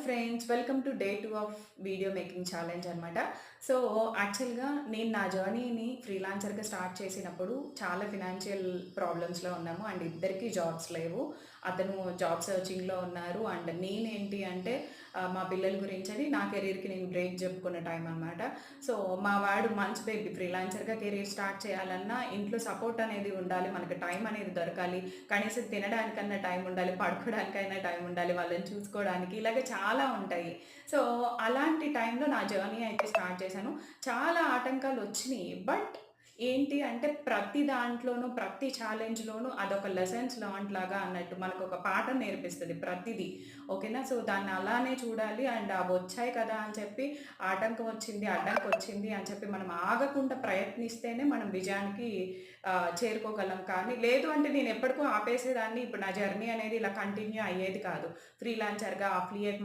Friends, welcome to day 2 of video making challenge అనమాట. So, యాక్చువల్‌గా నేను నా జర్నీని ఫ్రీలాన్సర్‌గా స్టార్ట్ చేసినప్పుడు చాలా ఫినాన్షియల్ ప్రాబ్లమ్స్‌లో ఉన్నాము. అండ్ ఇద్దరికీ జాబ్స్ లేవు. అతను జాబ్ సెర్చింగ్‌లో ఉన్నారు. అండ్ నేనేంటి అంటే మా పిల్లల గురించని నా కెరీర్‌కి నేను బ్రేక్ చెప్పుకున్న టైం అనమాట. సో, మా వాడు మంచి బేబీ ఫ్రీలాన్సర్‌గా కెరీర్ స్టార్ట్ చేయాలన్నా ఇంట్లో సపోర్ట్ అనేది ఉండాలి. మనకు టైం అనేది దొరకాలి. కనీసం తినడానికన్నా టైం ఉండాలి. పడుకోవడానికైనా టైం ఉండాలి. వాళ్ళని చూసుకోవడానికి ఇలాగ చాలా ఉంటాయి. సో, అలాంటి టైంలో నా జర్నీ అయితే స్టార్ట్ చేశాను. చాలా ఆటంకాలొచ్చినియి. బట్ ఏంటి అంటే ప్రతి దాంట్లోనూ, ప్రతి ఛాలెంజ్‌లోనూ అదొక లెసన్స్ లెర్న్‌డ్ లాగా అన్నట్టు మనకొక పాఠం నేర్పిస్తది ప్రతిది. ఓకేనా? సో, దాన్ని అలానే చూడాలి. అండ్ అవొచ్చాయి కదా అని చెప్పి ఆటంకం వచ్చింది, అడ్డంకొచ్చింది అని చెప్పి మనం ఆగకుండా ప్రయత్నిస్తేనే మనం విజయానికి చేరుకోగలం. కానీ లేదు అంటే నేను ఎప్పటికో ఆపేసేదాన్ని. ఇప్పుడు నా జర్నీ అనేది ఇలా కంటిన్యూ అయ్యేది కాదు. ఫ్రీలాన్సర్‌గా, అఫిలియేట్